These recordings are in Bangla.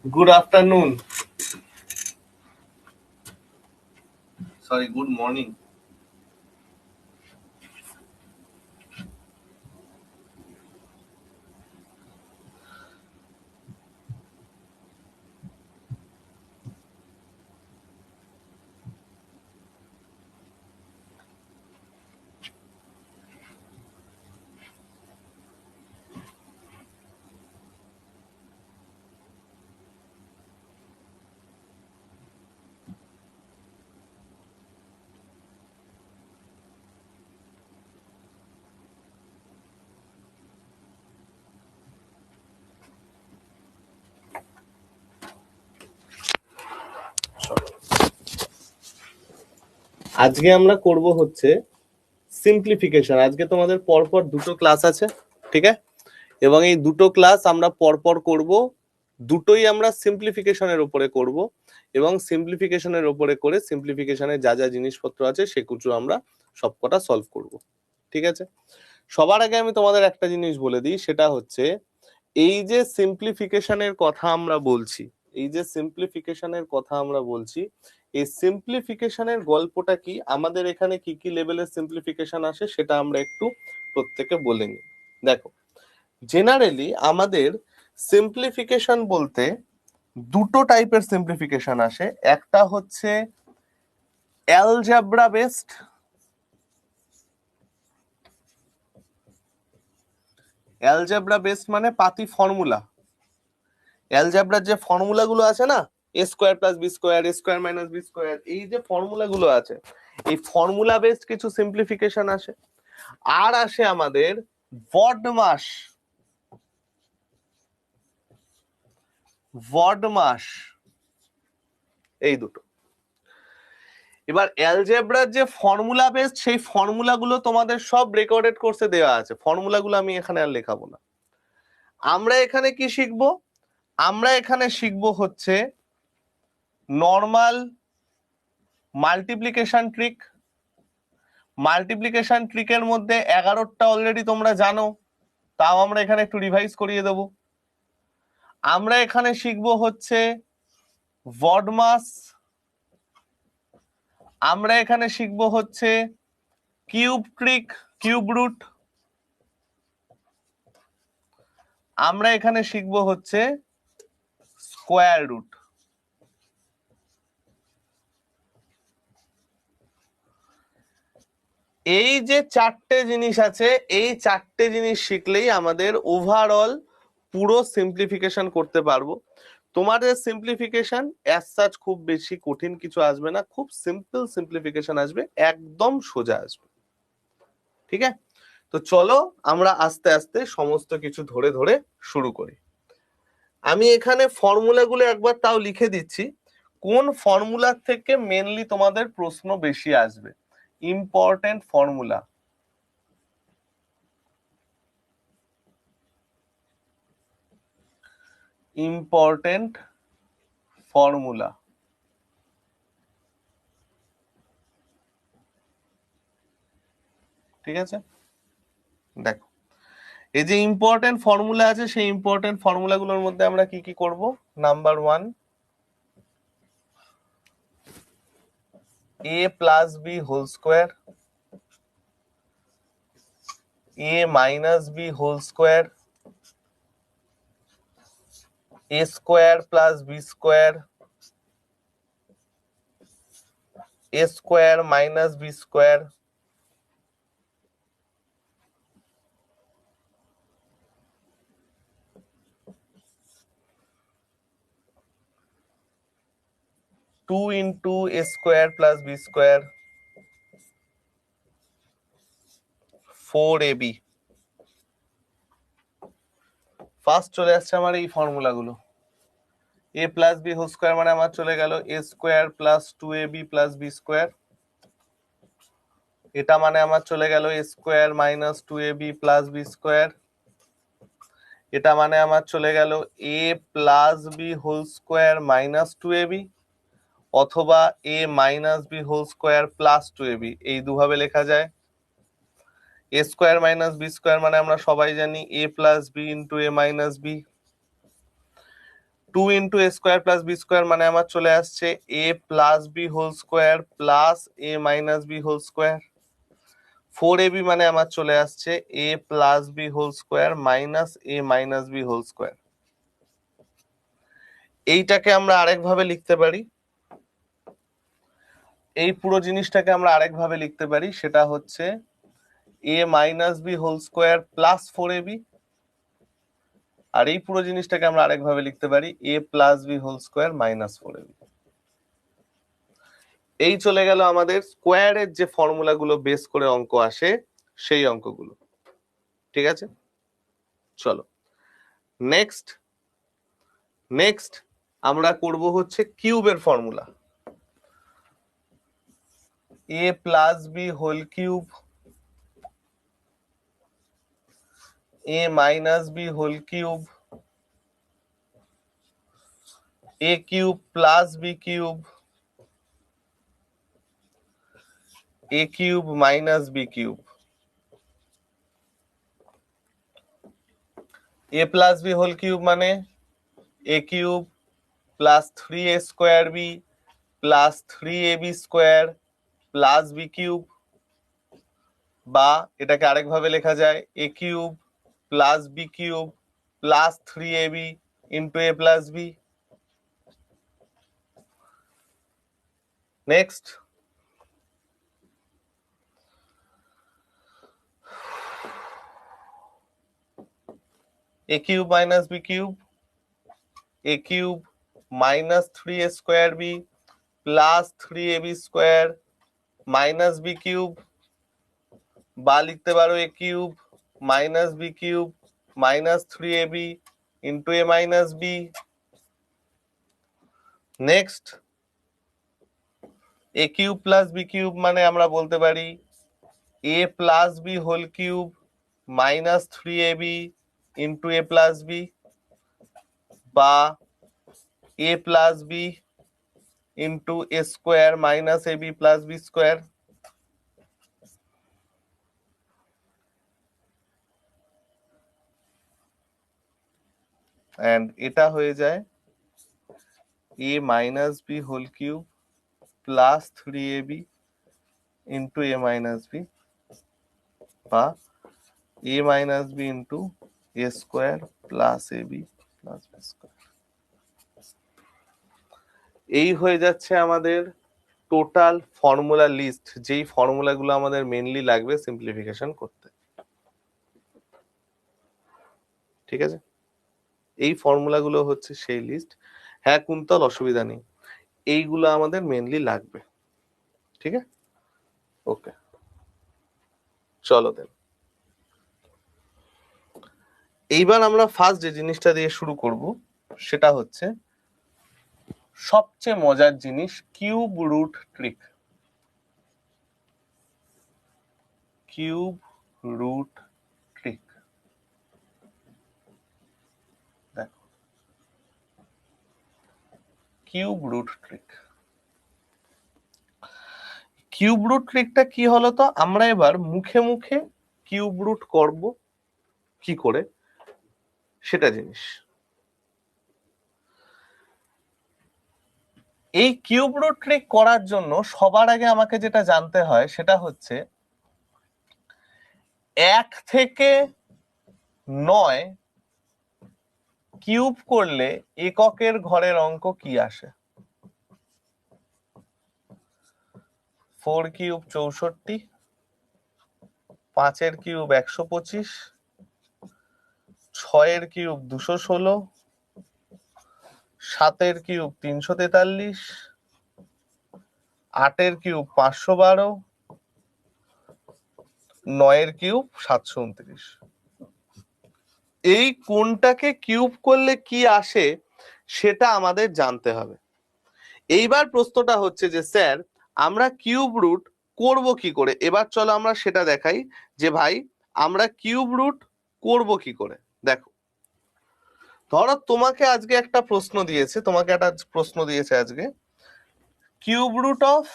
Good afternoon. Sorry, good morning. আজকে আমরা করব হচ্ছে সিম্পলিফিকেশন। আজকে তোমাদের পরপর দুটো ক্লাস আছে, ঠিক আছে? এবং এই দুটো ক্লাস আমরা পরপর করব, দুটোই আমরা সিম্পলিফিকেশনের উপরে করব এবং সিম্পলিফিকেশনের উপরে করে সিম্পলিফিকেশনের যা যা জিনিসপত্র আছে সেগুলো আমরা সবকটা সলভ করব, ঠিক আছে? সবার আগে আমি তোমাদের একটা জিনিস বলে দিই, সেটা হচ্ছে এই যে সিম্পলিফিকেশনের কথা আমরা বলছি, এই যে সিম্পলিফিকেশনের কথা আমরা বলছি, এই সিম্পলিফিকেশনের গল্পটা কি, আমাদের এখানে কি কি লেভেলের সিম্পলিফিকেশন আসে সেটা আমরা একটু প্রত্যেকে বলে নিই। দেখো, জেনারেলি আমাদের সিম্পলিফিকেশন বলতে দুটো টাইপের সিম্পলিফিকেশন আসে। একটা হচ্ছে অ্যালজেব্রা বেসড, অ্যালজেব্রা বেসড মানে পাতি ফর্মুলা। অ্যালজেব্রার যে ফর্মুলা গুলো আছে না, এ স্কোয়ার প্লাস বি স্কোয়ার, এ স্কোয়ার মাইনাস বি স্কোয়ার, এই যে ফর্মুলা গুলো আছে, এই ফর্মুলা বেসড কিছু সিম্পলিফিকেশন আসে। আর আসে আমাদের বডমাস, বডমাস, এই দুটো। এবার অ্যালজেব্রার যে ফর্মুলা বেসড, সেই ফর্মুলা গুলো তোমাদের সব রেকর্ডেড কোর্সে দেওয়া আছে, ফর্মুলা গুলো আমি এখানে আর লেখাবো না। আমরা এখানে কি শিখবো? আমরা এখানে শিখবো হচ্ছে নর্মাল মাল্টিপ্লিকেশন ট্রিক। মাল্টিপ্লিকেশন ট্রিকের মধ্যে 11টা অলরেডি তোমরা জানো, তাও আমরা এখানে একটু রিভাইজ করিয়ে দেব। আমরা এখানে শিখবো হচ্ছে বডমাস, আমরা এখানে শিখবো হচ্ছে কিউব ট্রিক, কিউব রুট, আমরা এখানে শিখবো হচ্ছে স্কোয়ার রুট। এই যে চারটে জিনিস আছে, এই চারটে জিনিস শিখলেই আমাদের ওভারঅল পুরো সিম্পলিফিকেশন করতে পারবো। তোমাদের সিম্পলিফিকেশন অ্যাজ সাচ খুব বেশি কঠিন কিছু আসবে না, খুব সিম্পল সিম্পলিফিকেশন আসবে, একদম সোজা আসবে, ঠিক আছে? তো চলো আমরা আস্তে আস্তে সমস্ত কিছু ধরে ধরে শুরু করি। আমি এখানে ফর্মুলাগুলো একবার তাও লিখে দিচ্ছি, কোন ফর্মুলার থেকে মেনলি তোমাদের প্রশ্ন বেশি আসবে। ইম্পর্টেন্ট ফর্মুলা, ইম্পর্টেন্ট ফর্মুলা, ঠিক আছে? দেখো, এই যে ইম্পর্টেন্ট ফর্মুলা আছে, সেই ইম্পর্টেন্ট ফর্মুলা গুলোর মধ্যে আমরা কি কি করব? Number 1, a plus B whole square, a minus B whole square, a square plus B square, a square minus B square, two into A square plus B square, 4ab। First চলে আসছে আমার এই ফর্মুলা গুলো। a plus B whole square মানে আমার চলে গেল a square plus 2ab plus B square, এটা মানে আমার চলে গেল a square minus 2ab plus B square, এটা মানে আমার চলে গেল a plus B whole square minus 2ab, অথবা a minus B whole square plus 2ab, এই দুভাবে লেখা যায়। a square minus B square মানে আমরা সবাই জানি a plus b into a minus b. Two into A square plus B square মানে আমার চলে আসছে a plus B whole square plus a minus B whole square. 4ab মানে আমার চলে আসছে a plus B whole square minus A minus B whole square. এইটাকে আমরা আরেকভাবে লিখতে পারি, এই পুরো জিনিসটাকে আমরা আরেকভাবে লিখতে পারি, সেটা হচ্ছে a minus B whole square plus 4ab। আর এই পুরো জিনিসটাকে আমরা আরেকভাবে লিখতে পারি a plus B whole square minus 4ab। এই চলে গেল আমাদের স্কোয়ারের যে ফর্মুলাগুলো বেস করে অঙ্ক আসে সেই অঙ্কগুলো। ঠিক আছে, চলো নেক্সট আমরা করব হচ্ছে কিউবের formula. A plus B whole cube a minus B whole cube a cube plus b cube a cube minus b cube. A plus B whole cube মানে a cube plus 3a square b plus 3ab square plus b cube, বা এটাকে আরেকভাবে লেখা যায় a cube plus b cube plus 3ab into a plus b. Next a cube minus b cube a cube minus 3a square b plus 3ab square minus b cube, বা লিখতে পারো a cube minus b cube minus 3ab into a minus b। Next a cube plus b cube মানে আমরা বলতে পারি a plus b whole cube minus 3ab into a plus b, বা a plus b into a square minus ab plus b square। and এটা হয়ে যায় a minus b whole cube plus 3ab into a minus b, বা a minus b into a square plus ab plus b square। এই হয়ে যাচ্ছে আমাদের টোটাল ফর্মুলা লিস্ট, যেই ফর্মুলাগুলো আমাদের মেইনলি লাগবে সিম্পলিফিকেশন করতে। ঠিক আছে, এই ফর্মুলাগুলো হচ্ছে সেই লিস্ট। হ্যাঁ কুন্তল, অসুবিধা নেই, এইগুলো আমাদের মেইনলি লাগবে। ঠিক আছে, ওকে চলো দেন। এইবার আমরা ফার্স্ট যে জিনিসটা দিয়ে শুরু করব সেটা হচ্ছে সবচেয়ে মজার জিনিস, cube root trick. Cube root trick, দেখো cube root trick. Cube root ট্রিকটা কি হলো, তো আমরা এবার মুখে মুখে কিউব রুট করব কি করে সেটা জিনিস। এই কিউব রুট ট্রিক করার জন্য সবার আগে আমাকে যেটা জানতে হয় সেটা হচ্ছে 1 থেকে 9 কিউব করলে এককের ঘরের অঙ্ক কি আসে। 4 কিউব 64, 5 এর কিউব 125, 6 এর কিউব 216, 7 এর কিউব 343, 8 এর কিউব 512, 9 এর কিউব 729। এই কোনটাকে কিউব করলে কি আসে সেটা আমাদের জানতে হবে। এইবার প্রশ্নটা হচ্ছে যে স্যার আমরা কিউব রুট করব কি করে। এবার চলো আমরা সেটা দেখাই যে ভাই আমরা কিউব রুট করব কি করে। দেখো, ধরো তোমাকে আজকে একটা প্রশ্ন দিয়েছে, আজকে কিউব রুট অফ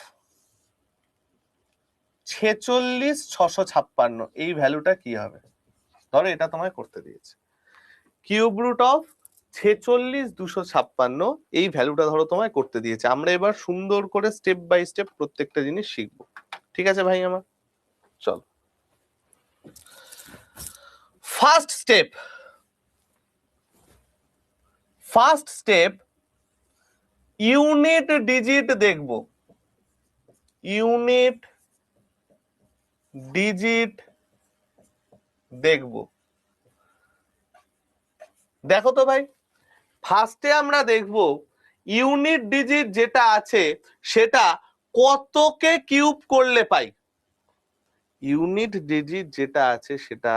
46,656, এই ভ্যালুটা কি হবে। ধরো এটা তোমায় করতে দিয়েছে, কিউব রুট অফ 46,256 এই ভ্যালুটা ধরো তোমায় করতে দিয়েছে। আমরা এবার সুন্দর করে স্টেপ বাই স্টেপ প্রত্যেকটা জিনিস শিখবো। ঠিক আছে ভাই আমার, চল। ফার্স্ট স্টেপ ইউনিট ডিজিট দেখবো। ইউনিট ডিজিট দেখবো। দেখো তো ভাই, ফার্স্টে আমরা দেখবো ইউনিট ডিজিট যেটা আছে সেটা কতকে কিউব করলে পাই। ইউনিট ডিজিট যেটা আছে সেটা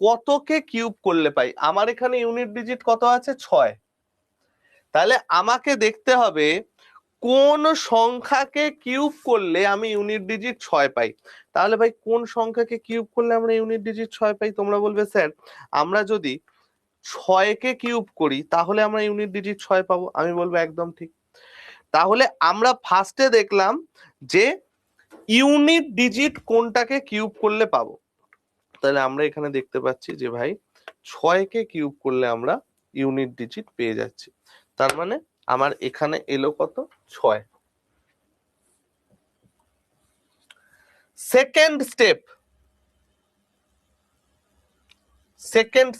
কতকে কিউব করলে পাই। আমার এখানে ইউনিট ডিজিট কত আছে? 6। তাহলে আমাকে দেখতে হবে কোন সংখ্যাকে কিউব করলে আমি ইউনিট ডিজিট 6 পাই। তাহলে ভাই কোন সংখ্যাকে কিউব করলে আমরা ইউনিট ডিজিট 6 পাই? তোমরা বলবে স্যার আমরা যদি 6কে কিউব করি তাহলে আমরা ইউনিট ডিজিট 6 পাবো। আমি বলবো একদম ঠিক। তাহলে আমরা ফার্স্টে দেখলাম যে ইউনিট ডিজিট কোনটাকে কিউব করলে পাবো। তাহলে আমরা এখানে দেখতে পাচ্ছি যে ভাই 6কে কিউব করলে আমরা ইউনিট ডিজিট পেয়ে যাচ্ছি। তার মানে আমার এখানে এলো কত? 6। সেকেন্ড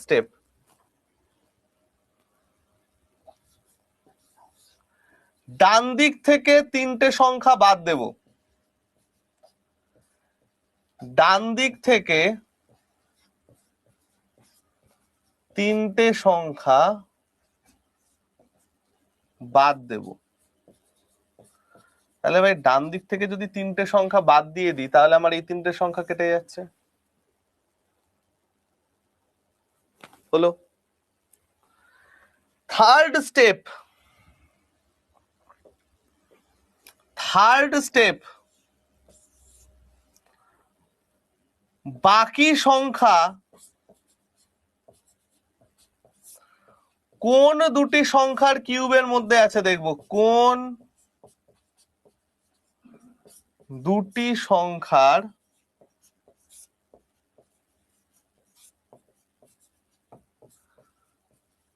স্টেপ ডান দিক থেকে 3টে সংখ্যা বাদ দেব। ডান দিক থেকে 3টে সংখ্যা বাদ দেব। তাহলে ভাই ডান দিক থেকে যদি 3টে সংখ্যা বাদ দিয়ে দিই তাহলে আমার এই 3টে সংখ্যা কেটে যাচ্ছে। হলো। থার্ড স্টেপ বাকি সংখ্যা কোন দুটি সংখ্যার কিউবের মধ্যে আছে দেখবো। কোন দুটি সংখ্যার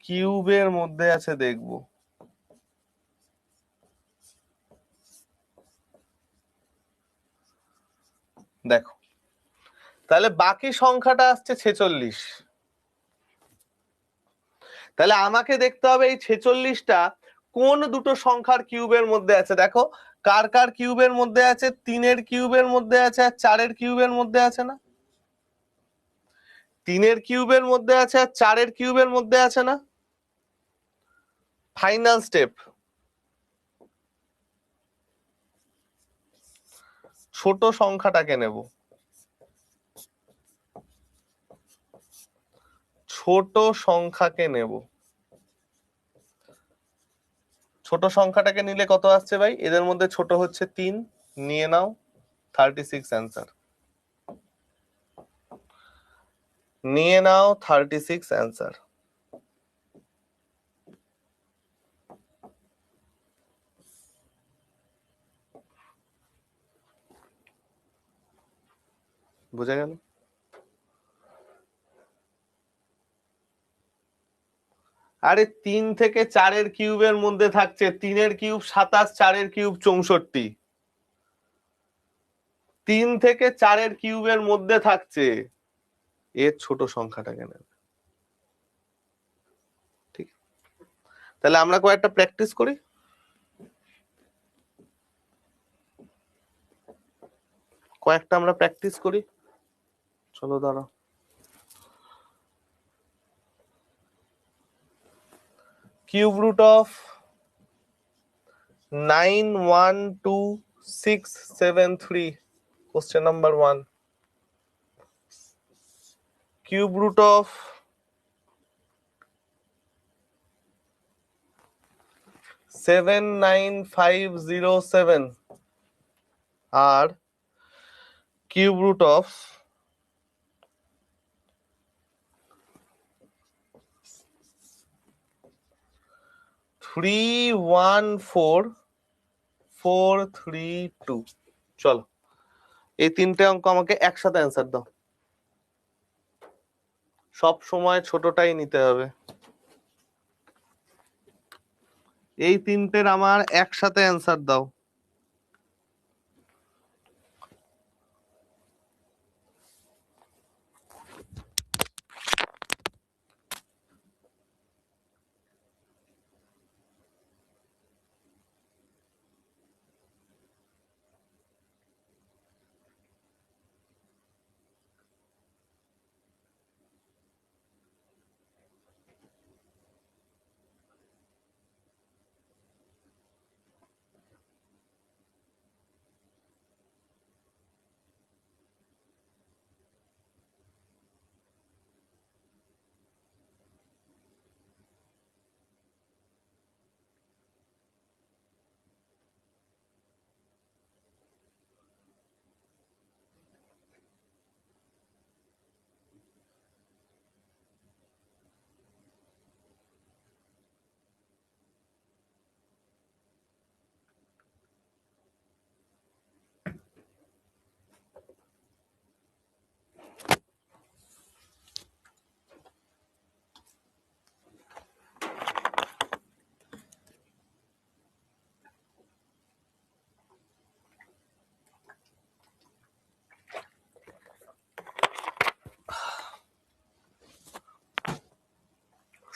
কিউবের মধ্যে আছে দেখবো। দেখো তাহলে বাকি সংখ্যাটা আসছে 46। তাহলে আমাকে দেখতে হবে এই 46টা কোন দুটো সংখ্যার কিউবের মধ্যে আছে। দেখো কার কার কিউবের মধ্যে আছে? 3-এর কিউবের মধ্যে আছে আর 4-এর কিউবের মধ্যে আছে না? 3-এর কিউবের মধ্যে আছে আর 4-এর কিউবের মধ্যে আছে না? ফাইনাল স্টেপ ছোট সংখ্যাটাকে নেব। ছোট সংখ্যাকে নেব। ছোট সংখ্যাটাকে নিলে কত আসছে ভাই? এদের মধ্যে ছোট হচ্ছে 3, নিয়ে নাও 36 অ্যান্সার। নিয়ে নাও 36 অ্যান্সার। বুঝা গেল? আরে 3 থেকে 4-এর কিউবের মধ্যে থাকছে 3-এর কিউব 27, 4-এর কিউব 64। 3 থেকে 4-এর কিউবের মধ্যে থাকছে, এর ছোট সংখ্যাটাকে নেবে। ঠিক, তাহলে আমরা কয়েকটা প্র্যাকটিস করি। চলো দাঁড়াও। Cube root of 912,673, question number 1. Cube root of 79507 আর কিউব রুট অফ 314432। চলো এই 3টে অঙ্ক আমাকে একসাথে অ্যান্সার দাও। সব সময় ছোটটাই নিতে হবে। এই তিনটের আমার একসাথে অ্যান্সার দাও।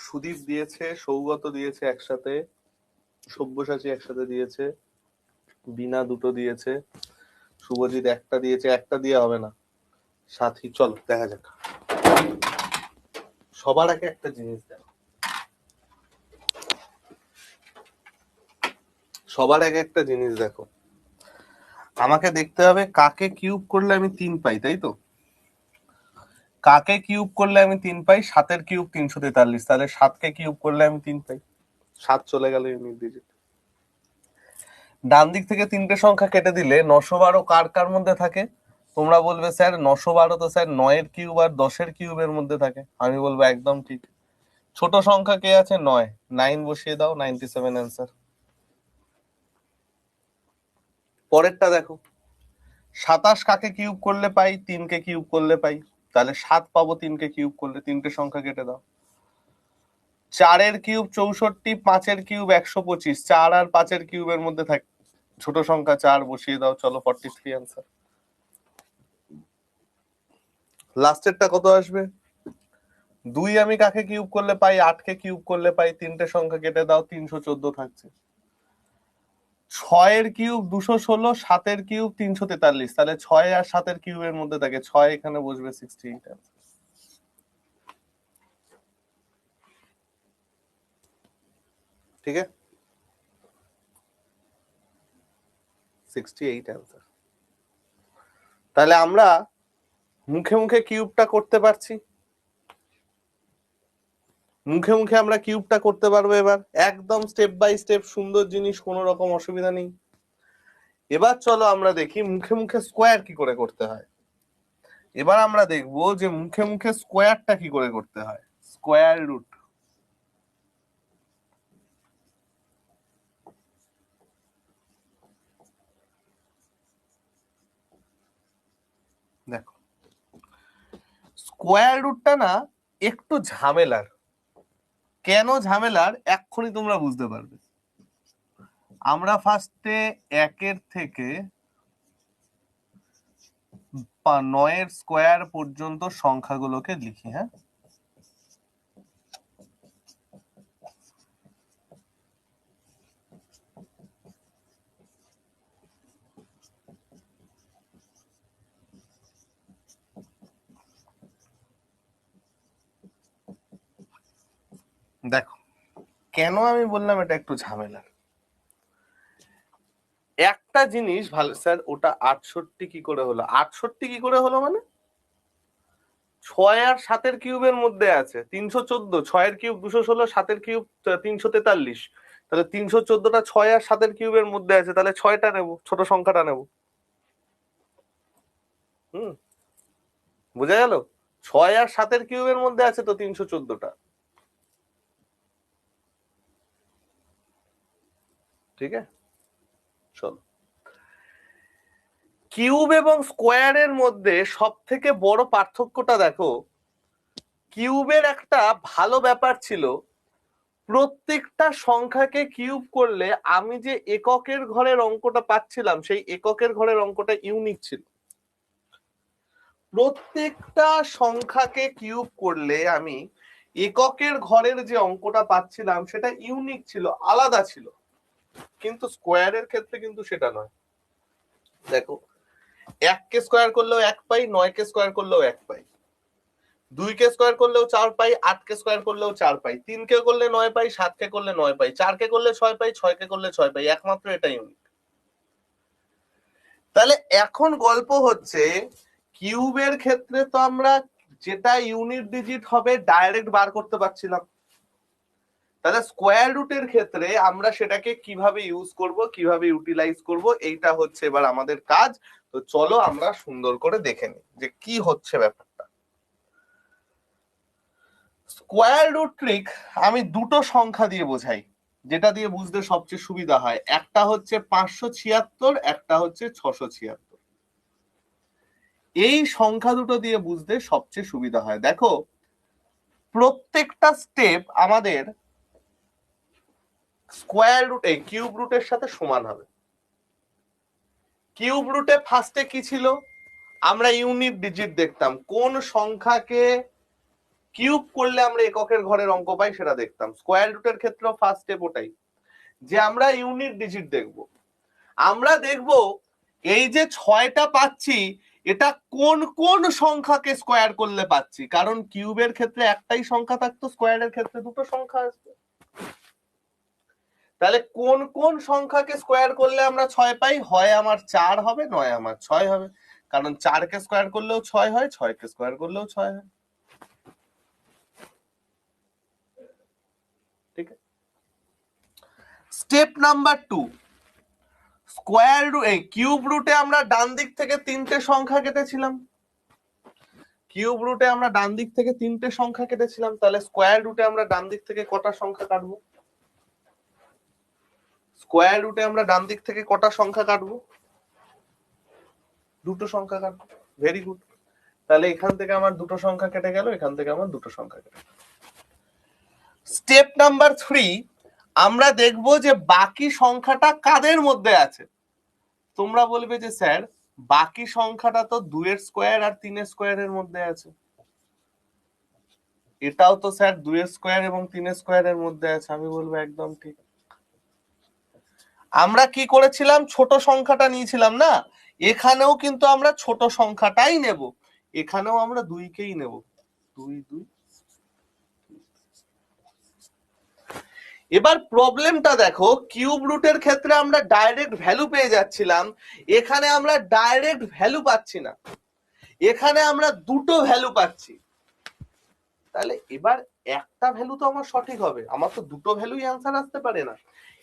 সুদীপ দিয়েছে, সৌগত দিয়েছে একসাথে, সব্যসাচী একসাথে দিয়েছে, বিনা দুটো দিয়েছে, শুভজিৎ একটা দিয়েছে, একটা দিয়ে হবে না, সাথী। চল দেখা যাক। সবার আগে একটা জিনিস দেখো, সবার আগে একটা জিনিস দেখো, আমাকে দেখতে হবে কাকে কিউব করলে আমি 3 পাই, তাই তো? কাকে কিউব করলে আমি 3 পাই? 7 এর কিউব 343, তাহলে 7 কে কিউব করলে আমি 3 পাই। 7 চলে গেল ইউনিট ডিজিট। ডান দিক থেকে তিনটে সংখ্যা কেটে দিলে 912 কার কার মধ্যে থাকে? তোমরা বলবে স্যার 912 তো স্যার 9 এর কিউব আর 10 এর কিউবের মধ্যে থাকে। আমি বলবো একদম ঠিক। ছোট সংখ্যা কে আছে? 9। 9 বসিয়ে দাও, 97 অ্যান্সার। পরেরটা দেখো, 27 কাকে কিউব করলে পাই? 3 কে কিউব করলে পাই, তাহলে 7 পাবো 3 কে কিউব করলে। তিনটে সংখ্যা কেটে দাও। 4 এর কিউব 64, 5 এর কিউব 125, 4 আর 5 এর কিউবের মধ্যে থাকে ছোট সংখ্যা 4, বসিয়ে দাও, চলো 43 অ্যান্সার। লাস্টেরটা কত আসবে? 2 আমি কাকে কিউব করলে পাই? 8 কে কিউব করলে পাই। তিনটে সংখ্যা কেটে দাও, 314 থাকছে। 6 এর কিউব 216, 7 এর কিউব 343, তাহলে 6 আর 7 এর কিউবের মধ্যে থাকে, 6 এখানে বসবে, 68 অ্যান্সার। ঠিক আছে, 68 অ্যান্সার। তাহলে আমরা মুখে মুখে কিউবটা করতে পারছি, মুখে মুখে আমরা কিউবটা করতে পারবো এবার একদম স্টেপ বাই স্টেপ, সুন্দর জিনিস, কোনো রকম অসুবিধা নেই। এবার চলো আমরা দেখি মুখে মুখে স্কোয়ার কি করে করতে হয়। এবার আমরা দেখবো যে মুখে মুখে স্কোয়ারটা কি করে করতে হয়। স্কোয়ার রুট, দেখো স্কোয়ার রুটটা না একটু ঝামেলার। কেন ঝামেলার এক্ষুনি তোমরা বুঝতে পারবে। আমরা ফার্স্টে 1 থেকে 9 স্কোয়ার পর্যন্ত সংখ্যাগুলোকে লিখি। হ্যাঁ, দেখো কেন আমি বললাম এটা একটু ঝামেলার। একটা জিনিস ভালো, স্যার ওটা 68 কি করে হলো? 68 কি করে হলো মানে 6 আর 7 এর কিউবের মধ্যে আছে 314, 6 এর কিউব 216, 7 এর কিউব 343, তাহলে 314টা 6 আর 7 এর কিউবের মধ্যে আছে, তাহলে 6টা নেব, ছোট সংখ্যাটা নেব। হুম, বুঝা গেল? 6 আর 7 এর কিউবের মধ্যে আছে তো 314টা। ঠিক আছে, চলো। কিউব এবং স্কোয়ারের মধ্যে সব থেকে বড় পার্থক্যটা দেখো, কিউবের একটা ভালো ব্যাপার ছিল, প্রত্যেকটা সংখ্যাকে কিউব করলে আমি যে এককের ঘরের অঙ্কটা পাচ্ছিলাম সেই এককের ঘরের অঙ্কটা ইউনিক ছিল। প্রত্যেকটা সংখ্যাকে কিউব করলে আমি এককের ঘরের যে অঙ্কটা পাচ্ছিলাম সেটা ইউনিক ছিল, আলাদা ছিল। কিন্তু স্কোয়ারের ক্ষেত্রে কিন্তু সেটা নয়। দেখো, 1 কে স্কোয়ার করলেও 1 পাই, 9 কে স্কোয়ার করলেও 1 পাই, 2 কে স্কোয়ার করলেও 4 পাই, 8 কে স্কোয়ার করলেও 4 পাই, 3 কে করলে 9 পাই, 7 কে করলে 9 পাই, 4 কে করলে 6 পাই, 6 কে করলে 6 পাই, একমাত্র এটা ইউনিক। তাহলে এখন গল্প হচ্ছে কিউবের ক্ষেত্রে তো আমরা যেটা ইউনিট ডিজিট হবে ডাইরেক্ট বার করতে পারছিলাম, তাহলে স্কোয়ার রুটের ক্ষেত্রে আমরা সেটাকে কিভাবে ইউজ করব, কিভাবে ইউটিলাইজ করব, এইটা হচ্ছে এবার আমাদের কাজ। তো চলো আমরা সুন্দর করে দেখে নিই যে কি হচ্ছে ব্যাপারটা। স্কোয়ার রুট ট্রিক আমি দুটো সংখ্যা দিয়ে বোঝাই, যেটা দিয়ে বুঝতে সবচেয়ে সুবিধা হয়। একটা হচ্ছে 576, একটা হচ্ছে 676। এই সংখ্যা দুটো দিয়ে বুঝতে সবচেয়ে সুবিধা হয়। দেখো, প্রত্যেকটা স্টেপ আমাদের স্কোয়ার রুটে কিউব রুটের সাথে সমান হবে। কিউব রুটে ফার্স্টে কি ছিল, আমরা ইউনিট ডিজিট দেখতাম, কোন সংখ্যাকে কিউব করলে আমরা এককের ঘরের অঙ্ক পাই সেটা দেখতাম। স্কোয়ার রুটের ক্ষেত্রেও ফার্স্ট স্টেপ ওটাই, যে আমরা ইউনিট ডিজিট দেখব। আমরা দেখব এই যে 6টা পাচ্ছি এটা কোন কোন সংখ্যাকে স্কোয়ার করলে পাচ্ছি, কারণ কিউবের ক্ষেত্রে একটাই সংখ্যা থাকতো, স্কোয়ারের ক্ষেত্রে দুটো সংখ্যা আসবে। তাহলে কোন কোন সংখ্যাকে স্কোয়ার করলে আমরা 6 পাই, হয় আমার 4 হবে, নয় আমার 6 হবে, কারণ 4 কে স্কোয়ার করলেও 6 হয়, 6 কে স্কোয়ার করলেও 6 হয়। ঠিক আছে। Step number 2, square root cube রুটে আমরা ডান দিক থেকে 3টে সংখ্যা কেটেছিলাম। কিউব রুটে আমরা ডান দিক থেকে 3টে সংখ্যা কেটেছিলাম, তাহলে স্কোয়ার রুটে আমরা ডান দিক থেকে কটা সংখ্যা কাটবো? স্কোয়ার রুটে আমরা ডান দিক থেকে কটা সংখ্যা কাটবো? দুটো সংখ্যা কাটবো। Very good. তাহলে এখান থেকে আমার দুটো সংখ্যা কেটে গেল, এখান থেকে আমার দুটো সংখ্যা কেটে গেল। স্টেপ নাম্বার 3, আমরা দেখব যে বাকি সংখ্যাটা কাদের মধ্যে আছে। তোমরা বলবে যে স্যার বাকি সংখ্যাটা তো 2 এর স্কোয়ার আর 3 এর স্কোয়ারের মধ্যে আছে। এটাও তো স্যার 2 এর স্কোয়ার এবং 3 এর স্কোয়ারের মধ্যে আছে। আমি বলবো একদম ঠিক। আমরা কি করেছিলাম, ছোট সংখ্যাটা নিয়েছিলাম না, এখানেও কিন্তু আমরা ছোট সংখ্যাটাই নেব, এখানেও আমরা 2 কেই নেব। 2 2। এবার প্রবলেমটা দেখো, কিউব রুটের ক্ষেত্রে আমরা ডাইরেক্ট ভ্যালু পেয়ে যাচ্ছিলাম, এখানে আমরা ডাইরেক্ট ভ্যালু পাচ্ছি না, এখানে আমরা দুটো ভ্যালু পাচ্ছি। তাহলে এবার একটা ভ্যালু তো আমার সঠিক হবে, আমার তো দুটো ভ্যালুই অ্যান্সার আসতে পারে না।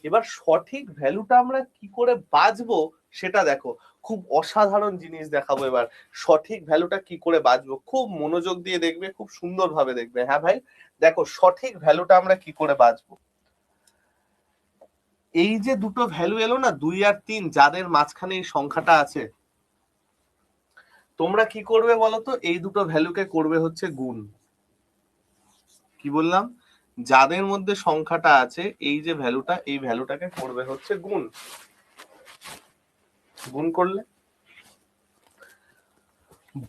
এবার সঠিক ভ্যালুটা আমরা কি করে বাছবো সেটা দেখো, খুব অসাধারণ জিনিস দেখাবো এবার। সঠিক ভ্যালুটা কি করে বাছবো, খুব মনোযোগ দিয়ে দেখবে, খুব সুন্দরভাবে দেখবে। হ্যাঁ ভাই, দেখো সঠিক ভ্যালুটা আমরা কি করে বাছবো। এই যে দুটো ভ্যালু এলো না, 2 আর 3, যাদের মাঝখানে এই সংখ্যাটা আছে, তোমরা কি করবে বলতো, এই দুটো ভ্যালুকে করবে হচ্ছে গুণ। কি বললাম, যাদের মধ্যে সংখ্যাটা আছে এই যে ভ্যালুটা, এই ভ্যালুটাকে করবে হচ্ছে গুণ। গুণ করলে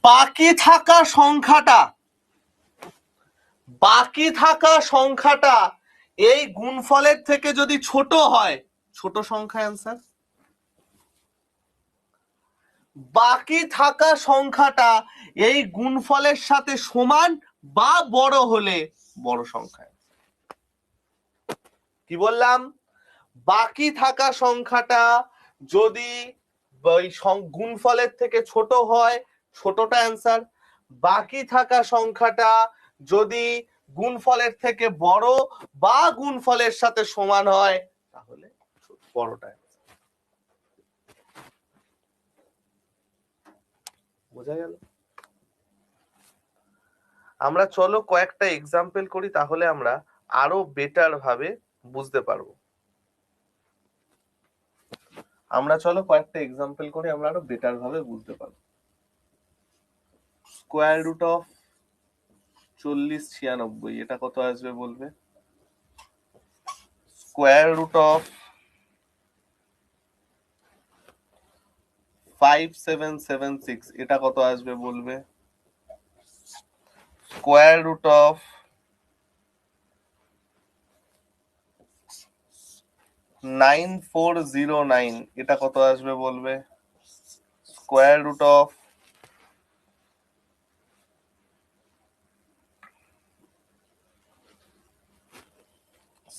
বাকি থাকা সংখ্যাটা এই গুণফলের থেকে যদি ছোট হয়, ছোট সংখ্যা অ্যান্সার। বাকি থাকা সংখ্যাটা এই গুণফলের সাথে সমান বা বড় হলে বড় সংখ্যা। কি বললাম, বাকি থাকা সংখ্যাটা যদি ওই গুণফলের থেকে ছোট হয়, ছোটটা অ্যান্সার। বাকি থাকা সংখ্যাটা যদি গুণফলের থেকে বড় বা গুণফলের সাথে সমান হয় তাহলে বড়টা। বোঝা গেল? আমরা চলো কয়েকটা এক্সাম্পল করি, তাহলে আমরা আরো বেটার ভাবে বুঝতে পারবো। আমরা চলো কয়েকটা এক্সাম্পল করি, আমরা আরো বেটার ভাবে বুঝতে পারবো। স্কোয়ার রুট অফ 40 96, এটা কত আসবে বলবে? স্কোয়ার রুট অফ 5776 এটা কত আসবে বলবে? স্কোয়ার রুট অফ 9409 এটা কত আসবে বলবে? স্কোয়ার রুট অফ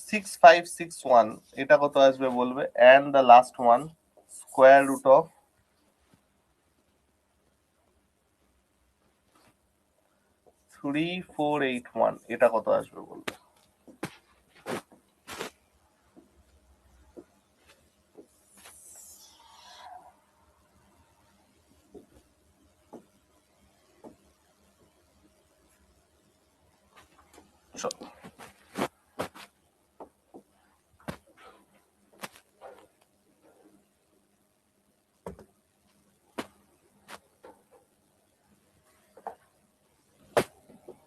6561 এটা কত আসবে বলবে? And the last one square root of 3481 এটা কত আসবে বলবে? চলো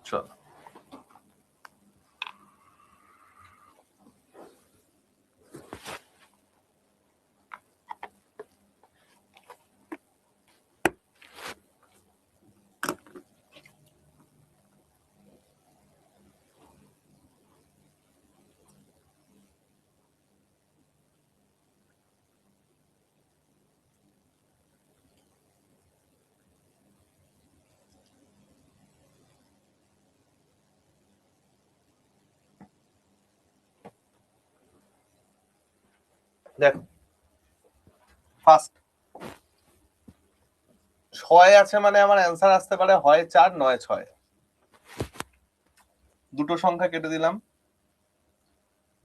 চলো দেখো ফার্স্ট 6 আছে মানে আমার অ্যান্সার আসতে পারে হয় 4 নয় 6 দুটো সংখ্যা কেটে দিলাম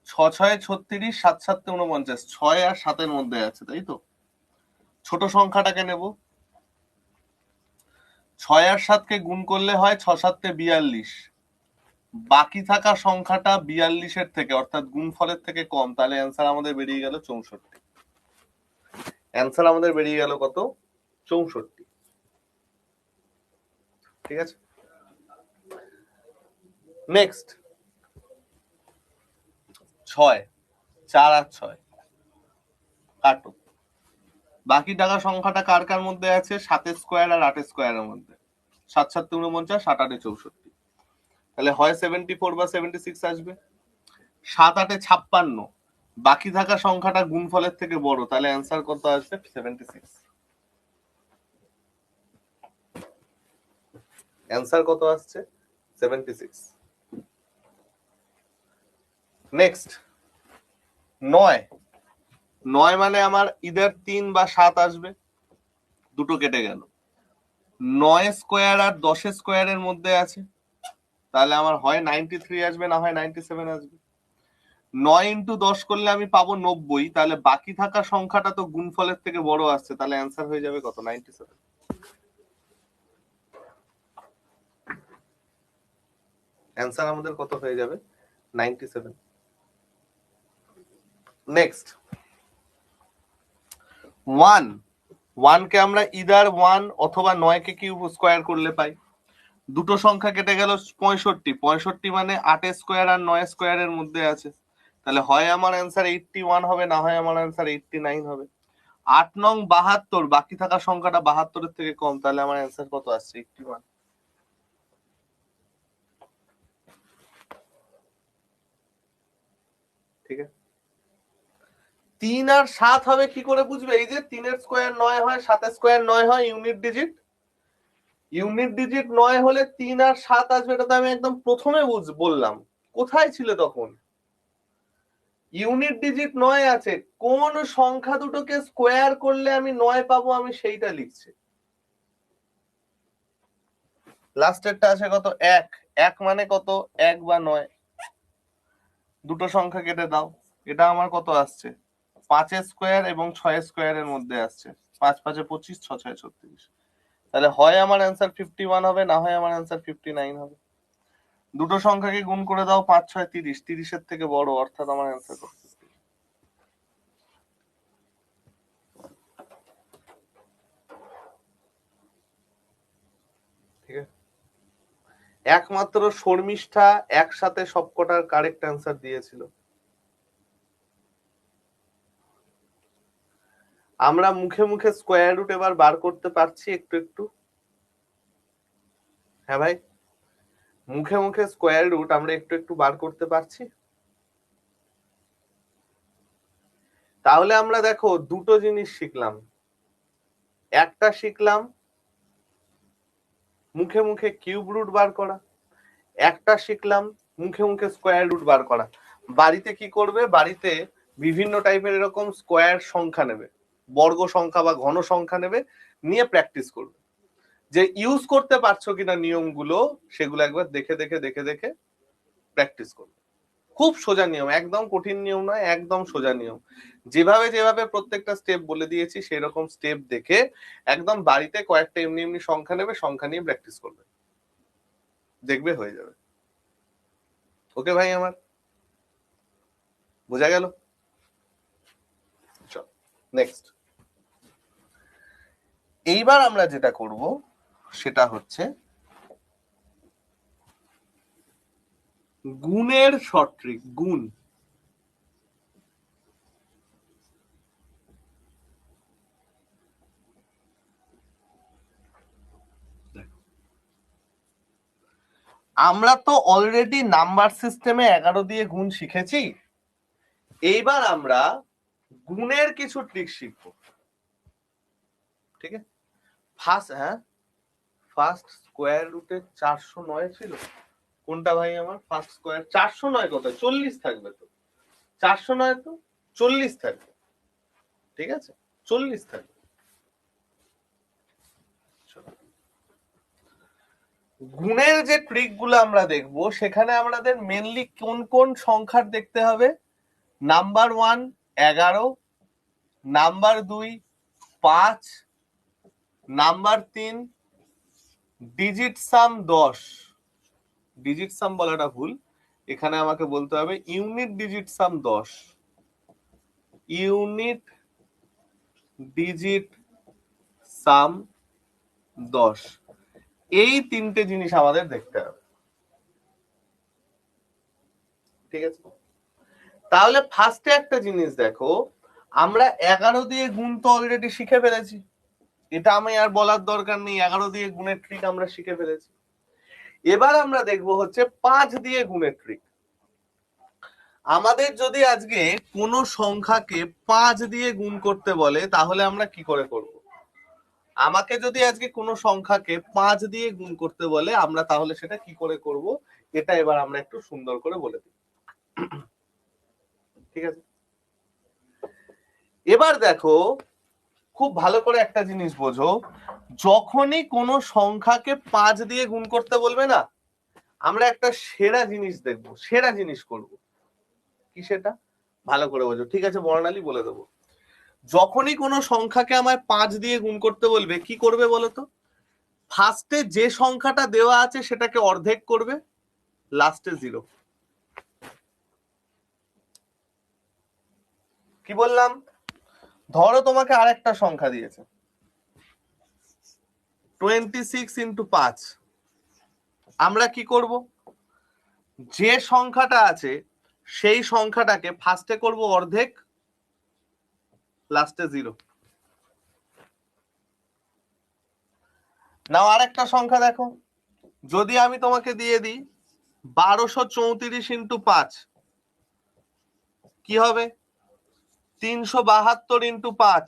6 6 36 7 7 49 6 আর 7 এর মধ্যে আছে তাই তো ছোট সংখ্যাটাকে নেব 6 আর 7 কে গুণ করলে হয় 6 7 42 বাকি থাকা সংখ্যাটা 42 এর থেকে অর্থাৎ গুণফলের থেকে কম তাহলে অ্যান্সার আমাদের বেরিয়ে গেল 64 অ্যান্সার আমাদের বেরিয়ে গেল কত 64 ঠিক আছে নেক্সট 6 4 আর 6 কাটো বাকি টাকা সংখ্যাটা কার কার মধ্যে আছে 7 স্কোয়ার আর 8 স্কোয়ারের মধ্যে 7 7 49 7 8 64 তাহলে হয় 74 বা 76 আসবে 7 8 56 বাকি থাকা সংখ্যাটা গুণফলের থেকে বড় তাহলে অ্যান্সার কত আসবে 76 অ্যান্সার কত আসছে 76 নেক্সট 9 9 মানে আমার ইদার 3 বা 7 আসবে দুটো কেটে গেল 9 স্কোয়ার আর 10 স্কোয়ারের মধ্যে আছে তাহলে আমার হয় 93 আসবে না হয় 97 আসবে 9 ইন্টু 10 করলে আমি পাবো 90 তাহলে বাকি থাকা সংখ্যাটা তো গুণফলের থেকে বড় আসছে তাহলে অ্যান্সার হয়ে যাবে কত 97 অ্যান্সার আমাদের কত হয়ে যাবে 97 নেক্সট 1 1 কে আমরা ইদার 1 অথবা 9 কে কিউব স্কয়ার করলে পাই দুটো সংখ্যা কেটে গেল 65 65 মানে 8 স্কয়ার আর 9 স্কয়ারের মধ্যে আছে তাহলে হয় আমার অ্যান্সার 81 হবে না হয় আমার অ্যান্সার 89 হবে 8 নং 72 বাকি থাকা সংখ্যাটা 72 এর থেকে কম তাহলে আমার অ্যান্সার কত আসছে 81 ঠিক আছে 3 আর 7 হবে কি করে বুঝবে এই যে 3 এর স্কয়ার 9 হয় 7 এর স্কয়ার 9 হয় ইউনিট ডিজিট 9 হলে 3 আর 7 আসবে এটা তো আমি একদম প্রথমে বললাম কোথায় ছিল তখন ইউনিট ডিজিট 9 আছে কোন সংখ্যা দুটোকে স্কোয়ার করলে আমি 9 পাবো আমি সেইটা লিখছি লাস্টেরটা আছে কত 1 1 মানে কত 1 বা 9 দুটো সংখ্যা কেটে দাও এটা আমার কত আসছে 5 স্কোয়ার এবং 6 স্কোয়ারের মধ্যে আসছে 5 5 25 6 6 36 তাহলে হয় আমার অ্যান্সার 51 হবে না হয় আমার অ্যান্সার 59 হবে দুটো সংখ্যাকে গুণ করে দাও 5 6 30 30 এর থেকে বড় অর্থাৎ আমার অ্যান্সার কত ঠিক আছে একমাত্র শর্মিষ্ঠা একসাথে সবকটার কারেক্ট অ্যান্সার দিয়েছিল আমরা মুখে মুখে স্কোয়ার রুট এবার বার করতে পারছি একটু একটু? হ্যাঁ ভাই, মুখে মুখে স্কোয়ার রুট আমরা একটু একটু বার করতে পারছি? তাহলে আমরা দেখো দুটো জিনিস শিখলাম। একটা শিখলাম মুখে মুখে কিউব রুট বার করা, একটা শিখলাম মুখে মুখে স্কোয়ার রুট বার করা। বাড়িতে কি করবে, বাড়িতে বিভিন্ন টাইপের এরকম স্কোয়ার সংখ্যা নেবে, বর্গ সংখ্যা বা ঘন সংখ্যা নেবে, নিয়ে প্র্যাকটিস করবে। যে ইউজ করতে পারছো কিনা নিয়মগুলো, সেগুলো একবার দেখে দেখে দেখে দেখে প্র্যাকটিস করবে। খুব সোজা নিয়ম, একদম কঠিন নিয়ম নয়, একদম সোজা নিয়ম। যেভাবে যেভাবে প্রত্যেকটা স্টেপ বলে দিয়েছি সেই রকম স্টেপ দেখে একদম বাড়িতে কয়েকটা এমনি এমনি সংখ্যা নেবে, সংখ্যা নিয়ে প্র্যাকটিস করবে, দেখবে হয়ে যাবে। ওকে ভাই, আমার বোঝা গেল? চল নেক্সট। এইবার আমরা যেটা করব সেটা হচ্ছে গুণের শর্ট ট্রিক। গুণ, আমরা তো অলরেডি নাম্বার সিস্টেমে 11 দিয়ে গুণ শিখেছি। এইবার আমরা গুণের কিছু ট্রিক শিখব, ঠিক আছে? ফার্স্ট স্কোয়ার রুটে 409 ছিল। কোনটা ভাই আমার ফার্স্ট স্কোয়ার? 409 কোথায়? 40 থাকবে তো। 409 তো 40 থাকবে, ঠিক আছে? 40 থাকবে। গুণের যে ট্রিক গুলো আমরা দেখবো, সেখানে আমাদের মেনলি কোন কোন সংখ্যার দেখতে হবে? নাম্বার 1 11, নাম্বার 2 5, নাম্বার 3 ডিজিট সাম 10। ডিজিট সাম বলাটা ভুল, এখানে আমাকে বলতে হবে ইউনিট ডিজিট সাম 10। ইউনিট ডিজিট সাম 10, এই তিনটে জিনিস আমাদের দেখতে হবে, ঠিক আছে? তাহলে ফার্স্টে একটা জিনিস দেখো, আমরা 11 দিয়ে গুণ তো অলরেডি শিখে ফেলেছি, এটা আমি আর বলার দরকার নেই, 11 দিয়ে গুণের ট্রিক আমরা শিখে ফেলেছি। এবার আমরা দেখবো হচ্ছে 5 দিয়ে গুণের ট্রিক। আমাদের যদি আজকে কোনো সংখ্যাকে 5 দিয়ে গুণ করতে বলে, তাহলে আমরা কি করে করব? আমাকে যদি আজকে কোনো সংখ্যাকে 5 দিয়ে গুণ করতে বলে, আমরা তাহলে সেটা কি করে করব, এটা এবার আমরা একটু সুন্দর করে বলে দিই, ঠিক আছে? এবার দেখো, খুব ভালো করে একটা জিনিস বোঝো, যখনই কোনো সংখ্যাকে 5 দিয়ে গুণ করতে বলবে না, আমরা একটা সেরা জিনিস দেখবো, সেরা জিনিস করব। কি সেটা? ভালো করে বোঝো, ঠিক আছে? বর্ণালী বলে দেবো। যখনই কোনো সংখ্যাকে আমায় 5 দিয়ে গুণ করতে বলবে, কি করবে বলতো? ফার্স্টে যে সংখ্যাটা দেওয়া আছে সেটাকে অর্ধেক করবে, লাস্টে 0। কি বললাম? ধরো তোমাকে আরেকটা সংখ্যা দিয়েছে 26 ইন্টু 5। আমরা কি করব? যে সংখ্যাটা আছে সেই সংখ্যাটাকে ফার্স্টে করব অর্ধেক, লাস্টে 0। নাও আরেকটা সংখ্যা দেখো, যদি আমি তোমাকে দিয়ে দিই 1234 ইন্টু 5, কি হবে? 372 ইন্টু 5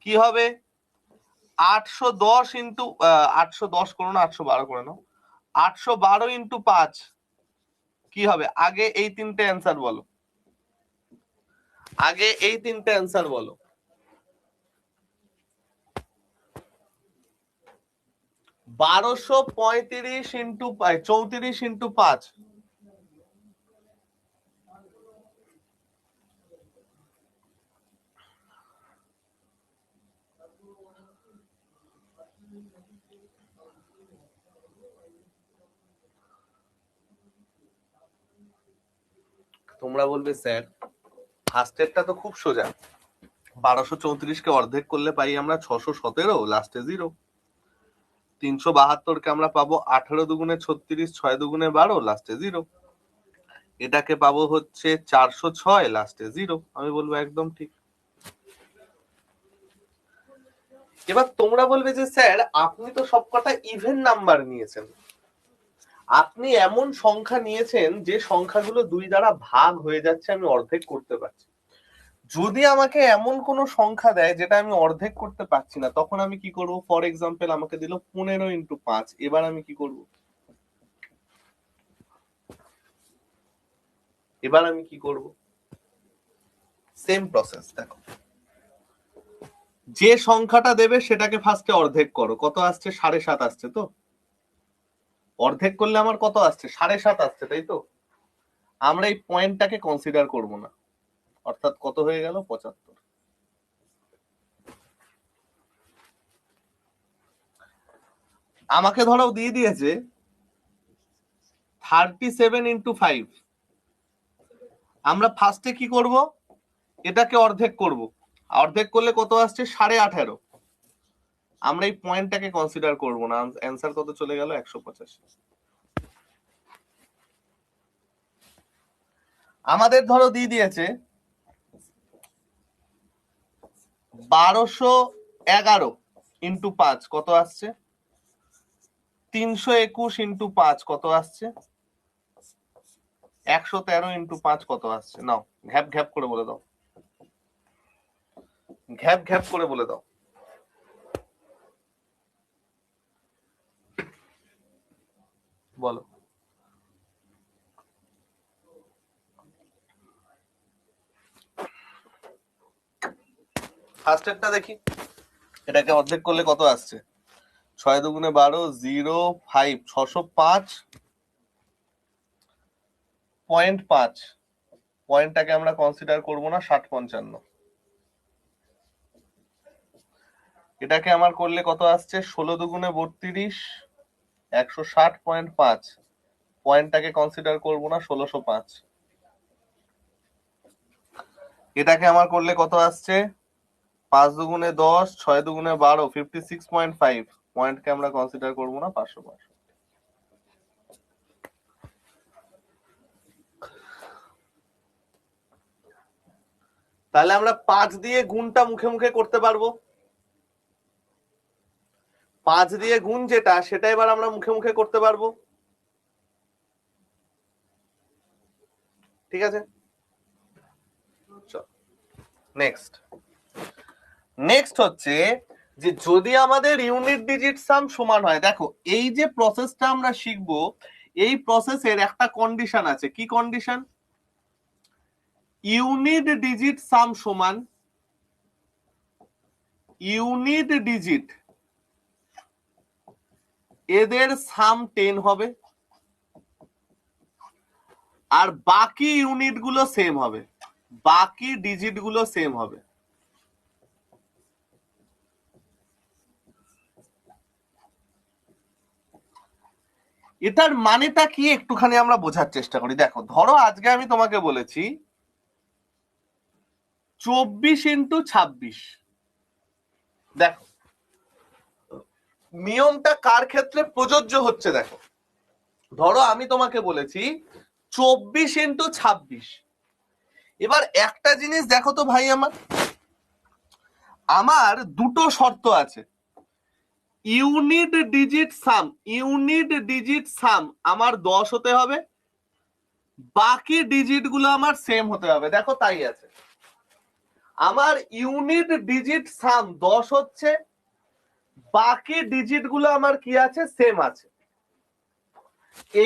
কি হবে? 810 ইন্টু 810 করো না, 812 করে নাও। 812 ইন্টু 5 কি হবে? আগে এই তিনটে অ্যান্সার বলো, আগে এই তিনটে অ্যান্সার বলো। 1235 ইন্টু 34 ইন্টু 5, তোমরা বলবে স্যার ফার্স্টেরটা তো খুব সোজা, 1234 কে অর্ধেক করলে পাই আমরা 617, লাস্টে 0। 372 কে আমরা পাবো 18 দুগুণে 36, 6 দুগুণে 12, লাস্টে 0। এটাকে পাবো হচ্ছে 406, লাস্টে 0। আমি বলবো একদম ঠিক। এবার তোমরা বলবে যে স্যার আপনি তো সবকটা ইভেন নাম্বার নিয়েছেন, আপনি এমন সংখ্যা নিয়েছেন যে সংখ্যাগুলো 2 দ্বারা ভাগ হয়ে যাচ্ছে, আমি অর্ধেক করতে পারছি। যদি আমাকে এমন কোন সংখ্যা দেয় যেটা আমি অর্ধেক করতে পারছি না, তখন আমি কি করব? ফর এক্সাম্পল আমাকে দিল 15 × 5, এবার আমি কি করব? Same process. দেখো, যে সংখ্যাটা দেবে সেটাকে ফার্স্টে অর্ধেক করো। কত আসছে? 7.5 আসছে। তো অর্ধেক করলে আমার কত আসছে? 7.5 আসছে, তাই তো? আমরা এই পয়েন্টটাকে কনসিডার করব না, অর্থাৎ কত হয়ে গেল? 75। আমাকে ধরো দিয়ে দিয়েছে 37 × 5। আমরা ফার্স্টে কি করব? এটাকে অর্ধেক করব। অর্ধেক করলে কত আসছে? 18.5। আমরা এই পয়েন্টটাকে কনসিডার করব না। অ্যান্সার কত চলে গেল? 185। আমাদের ধরো দিয়ে দিয়েছে 1211 × 5 কত আসছে? 321 × 5 কত আসছে? 113 × 5 কত আসছে? নাও ঘ্যাপ ঘ্যাপ করে বলে দাও, ঘ্যাপ ঘ্যাপ করে বলে দাও। বলো। ফার্স্টেরটা দেখি, এটাকে অর্ধেক করলে কত আসছে? 6 × 2 = 12, 0, 5, 605.5। পয়েন্টটাকে আমরা কনসিডার করব না, 60-55। এটাকে আমার করলে কত আসছে? 16 × 2 = 32, 160.5। পয়েন্টটাকে কনসিডার করব না, 1605। এটাকে আমার করলে কত আসছে? 5 × 2 = 10, 6 × 2 = 12, 56.5। পয়েন্টকে আমরা কনসিডার করব না, 500। তাহলে আমরা 5 দিয়ে গুণটা মুখে মুখে করতে পারবো। 5 দিয়ে গুণ যেটা, সেটা এবার আমরা মুখে মুখে করতে পারবো। ঠিক আছে, নেক্সট। নেক্সট হচ্ছে যে যদি আমাদের ইউনিট ডিজিট সাম সমান হয়, দেখো এই যে প্রসেসটা আমরা শিখবো, এই প্রসেসের একটা কন্ডিশন আছে। কি কন্ডিশন? ইউনিট ডিজিট সাম সমান ইউনিট ডিজিট এদের সাম 10 হবে, আর বাকি ইউনিট গুলো সেম হবে, বাকি ডিজিট গুলো সেম হবে। এটার মানেটা কি একটুখানি আমরা বোঝার চেষ্টা করি। দেখো, ধরো আজকে আমি তোমাকে বলেছি 24 × 26। দেখো নিয়মটা কার ক্ষেত্রে প্রযোজ্য হচ্ছে। দেখো, ধরো আমি তোমাকে বলেছি 24 × 26। এবার একটা জিনিস দেখো তো ভাই, আমার দুটো শর্ত আছে। ইউনিট ডিজিট সাম আমার 10 হতে হবে, বাকি ডিজিট গুলো আমার সেম হতে হবে। দেখো তাই আছে, আমার ইউনিট ডিজিট সাম 10 হচ্ছে, বাকি ডিজিট গুলো আমার কি আছে? সেম আছে।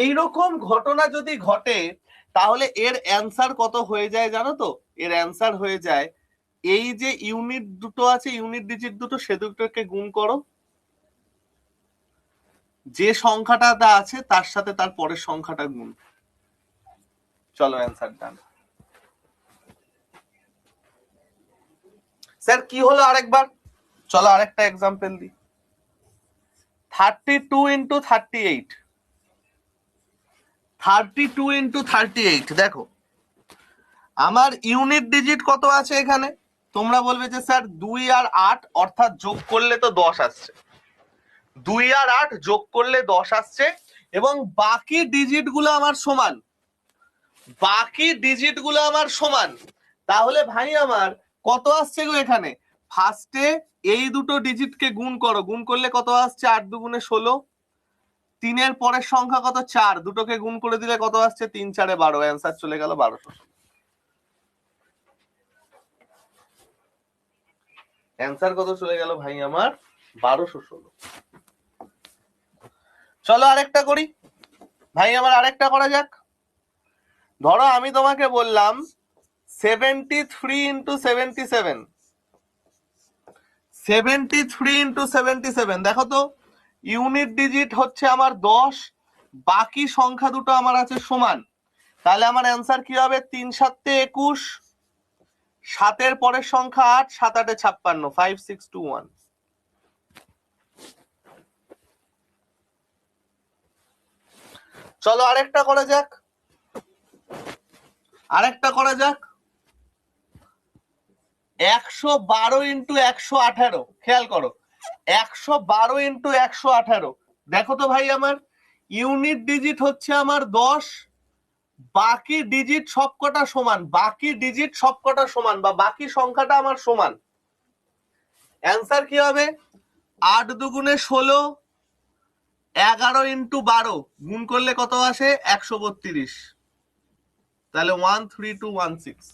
এইরকম ঘটনা যদি ঘটে, তাহলে এর অ্যান্সার কত হয়ে যায় জানো তো? এর অ্যান্সার হয়ে যায়, এই যে ইউনিট দুটো আছে, ইউনিট ডিজিট দুটো, সে দুটোকে গুণ করো, যে সংখ্যাটা আছে তার সাথে তার পরের সংখ্যাটা গুণ। চলো অ্যান্সার ডান। স্যার কি হলো আরেকবার? চলো আরেকটা এক্সাম্পল দিই। 32 × 38। 32 × 38। দেখো আমার ইউনিট ডিজিট কত আছে এখানে? তোমরা বলবে যে স্যার 2 আর 8, অর্থাৎ যোগ করলে তো 10 আসছে। 2 আর 8 যোগ করলে 10 আসছে, এবং বাকি ডিজিট গুলো আমার সমান, বাকি ডিজিট গুলো আমার সমান। তাহলে ভাই আমার কত আসছে গো এখানে? ফার্স্টে এই দুটো ডিজিটকে গুণ করো, গুণ করলে কত আসছে? 8 দুগুণে 16। 3 পরের সংখ্যা কত? 4, দুটোকে গুণ করে দিলে কত আসছে? 3 4 12, অ্যান্সার চলে গেল 1200। অ্যান্সার কত চলে গেল ভাই আমার? 1216। চলো আরেকটা করি ভাই আমার, আরেকটা করা যাক। ধরো আমি তোমাকে বললাম 73 ইন্টু 77, 73 ইন্টু 77, দেখো তো ইউনিট ডিজিট হচ্ছে আমার 10, বাকি সংখ্যা দুটো আমার আছে সমান, তাহলে আমার অ্যান্সার কি হবে? 3 7 21, 7 পরের সংখ্যা 8, 7 8 56, 5 6 2 1। চলো আরেকটা করা যাক, আরেকটা করা যাক। 112 ইন্টু 118, খেয়াল করো 112 ইন্টু 118, দেখো তো ভাই আমার ইউনিট ডিজিট হচ্ছে আমার 10, বাকি ডিজিট সবকটা সমান, বাকি ডিজিট সবকটা সমান বা বাকি সংখ্যাটা আমার সমান। অ্যান্সার কি হবে? 8 দুগুণে 16, 11 ইন্টু 12, গুণ করলে কত আসে? 132, তাহলে 13216।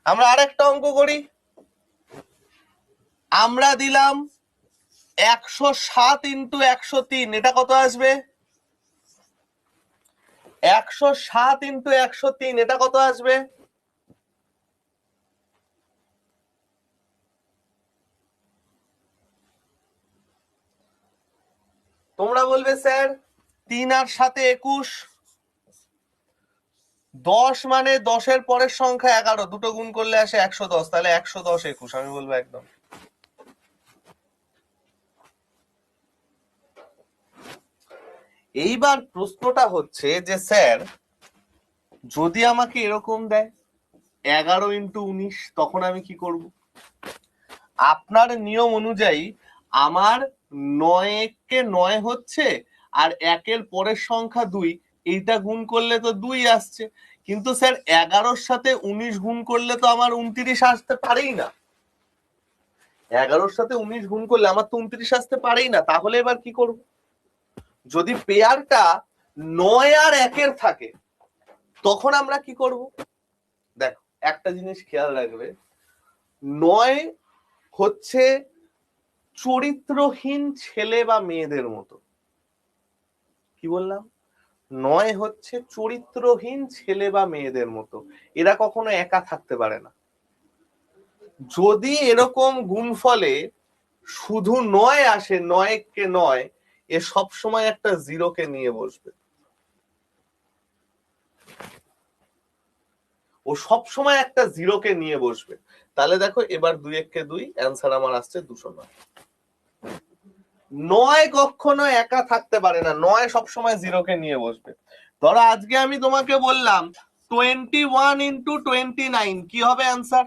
আমরা আরেকটা অঙ্ক করি। আমরা দিলাম 107 ইন্টু 103, এটা কত আসবে? 107 ইন্টু 103, এটা কত আসবে? তোমরা বলবে স্যার 3 আর 7 21, 10 মানে 10 পরের সংখ্যা 11, দুটো গুণ করলে আসে 110, তাহলে 110 21। আমি বলবো একদম। এইবার প্রশ্নটা হচ্ছে যে স্যার যদি আমাকে এরকম দেয় 11 ইন্টু 19, তখন আমি কি করব? আপনার নিয়ম অনুযায়ী আমার 9 কে 9 হচ্ছে আর 1 পরের সংখ্যা 2, এইটা গুণ করলে তো 2 আসছে, কিন্তু স্যার 11 সাথে 19 গুণ করলে তো আমার 29 আসতে পারেই না। 11 সাথে 19 গুণ করলে আমার তো 29 আসতে পারেই না। তাহলে এবার কি করব? যদি পেয়ারটা 9 আর 1 থাকে তখন আমরা কি করব? দেখো একটা জিনিস খেয়াল রাখবে, 9 হচ্ছে চরিত্রহীন ছেলে বা মেয়েদের মতো। কি বললাম? 9 হচ্ছে চরিত্রহীন ছেলে বা মেয়েদের মতো, এরা কখনো একা থাকতে পারে না। যদি এরকম গুণফলে শুধু 9 আসে, 9 কে 9, এ সব সময় একটা 0 কে নিয়ে বসবে, ও সব সময় একটা 0 কে নিয়ে বসবে। তাহলে দেখো এবার 2 1 কে 2, অ্যান্সার আমার আসছে 209। 9 কখনো একা থাকতে পারে না, 9 সবসময় 0 কে নিয়ে বসবে। ধরো আজকে আমি তোমাকে বললাম 21 ইন্টু 29, কি হবে অ্যান্সার?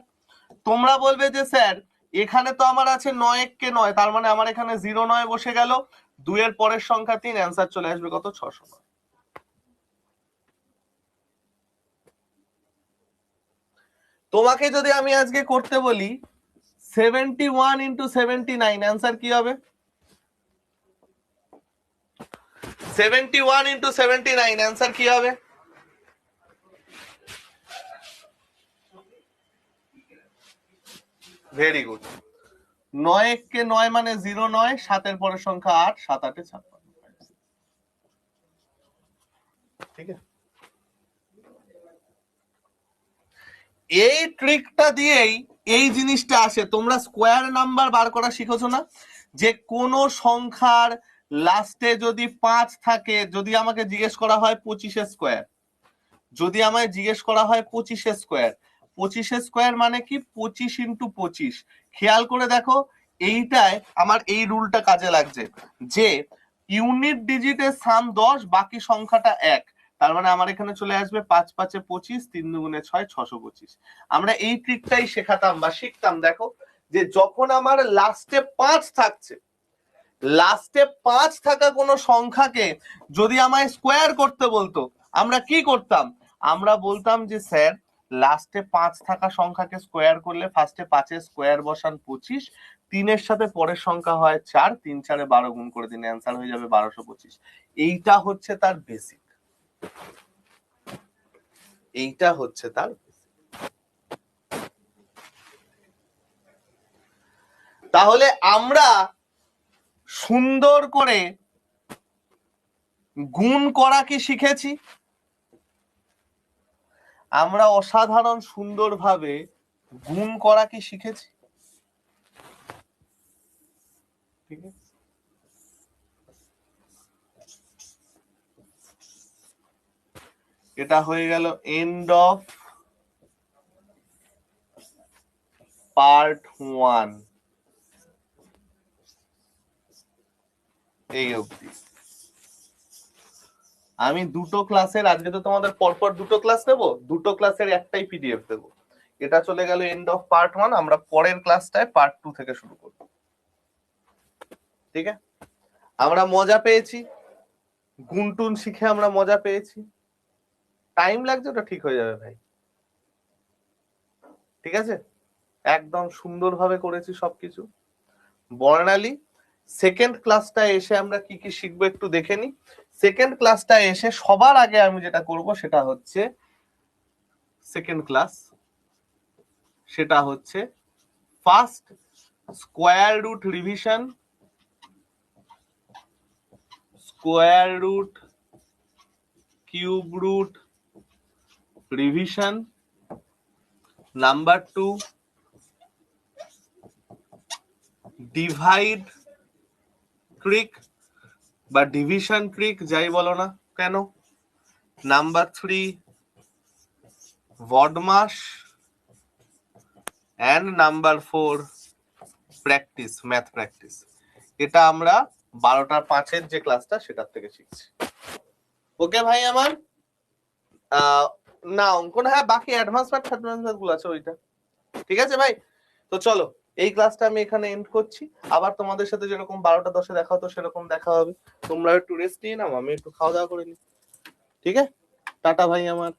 তোমরা বলবে যে স্যার এখানে তো আমার আছে 9 1 কে 9, তার মানে আমার এখানে 0 9 বসে গেল, 2 এর পরের সংখ্যা 3, অ্যান্সার চলে আসবে কত? 609। তোমাকে যদি আমি আজকে করতে বলি 71 ইন্টু 79, অ্যান্সার কি হবে? 71 ইন্টু 79, অ্যান্সার কি হবে? Very good. 9 1 কে 9 মানে 0 9, 7 এর পরের সংখ্যা 8, 7 8 56। ঠিক আছে, এই ট্রিকটা দিয়েই এই জিনিসটা আসে। তোমরা স্কোয়ার নাম্বার বার করা শিখেছো না? যে কোন সংখ্যার লাস্টে যদি 5 থাকে, যদি আমাকে জিজ্ঞেস করা হয় 25 স্কোয়ার, যদি আমায় জিজ্ঞেস করা হয় 25 স্কোয়ার, 25 স্কোয়ার মানে কি? 25 ইন্টু 25। খেয়াল করে দেখো এইটায় আমার এই রুলটা কাজে লাগছে যে ইউনিট ডিজিটের সাম 10, বাকি সংখ্যাটা 1, তার মানে আমার এখানে চলে আসবে 5 5 25, 3 দুগুণে 6, 625। আমরা এই ট্রিকটাই শেখাতাম বা শিখতাম। দেখো যে যখন আমার লাস্টে 5 থাকছে, লাস্টে 5 থাকা কোনো সংখ্যাকে যদি আমায় স্কোয়ার করতে বলতো, আমরা কি করতাম? আমরা বলতাম যে স্যার লাস্টে 5 থাকা সংখ্যাকে স্কোয়ার করলে ফার্স্টে 5 স্কোয়ার বসান 25, 3 সাথে পরের সংখ্যা হয় 4, 3 4 12 গুণ করে দিন, অ্যান্সার হয়ে যাবে 1225। এইটা হচ্ছে তার বেসিক, এইটা হচ্ছে তার। তাহলে আমরা সুন্দর করে গুণ করা কি শিখেছি? আমরা অসাধারণ সুন্দরভাবে গুণ করা কি শিখেছি? ঠিক আছে, এটা হয়ে গেল এন্ড অফ পার্ট 1। এই অবধি আমি দুটো ক্লাসের, আজকে তো তোমাদের পরপর দুটো ক্লাস নেবো, দুটো ক্লাসের একটাই পিডিএফ দেবো। এটা চলে গেল এন্ড অফ পার্ট 1, আমরা পরের ক্লাসটায় পার্ট 2 থেকে শুরু করব। ঠিক আছে, আমরা মজা পেয়েছি, গুনটুন শিখে আমরা মজা পেয়েছি। টাইম লাগছে, ওটা ঠিক হয়ে যাবে ভাই। ঠিক আছে, একদম সুন্দরভাবে করেছি সবকিছু। বর্ণালী, সেকেন্ড ক্লাসটা এসে আমরা কি কি শিখবো একটু দেখে নি। সেকেন্ড ক্লাসটা এসে সবার আগে আমি যেটা করব সেটা হচ্ছে সেকেন্ড ক্লাস, সেটা হচ্ছে first square root revision, square root, cube root revision. Number 2 divide trick বা ডিভিশন ট্রিক, যাই বলো না কেন। Number 3 BODMAS, and number 4 practice, math practice. এটা আমরা 12টার 5-এর যে ক্লাসটা সেটার থেকে শিখছি। ওকে ভাই আমার, না অঙ্ক না, হ্যাঁ বাকি অ্যাডভান্স ম্যাথ গুলো আছে ওইটা। ঠিক আছে ভাই, তো চলো এই ক্লাসটা আমি এখানে এন্ড করছি। আবার তোমাদের সাথে যেরকম 12টা 10-এ দেখা হতো সেরকম দেখা হবে। তোমরা একটু রেস্ট নিয়ে নাও, আমি একটু খাওয়া দাওয়া করে নিই। ঠিক আছে, টাটা ভাই আমার।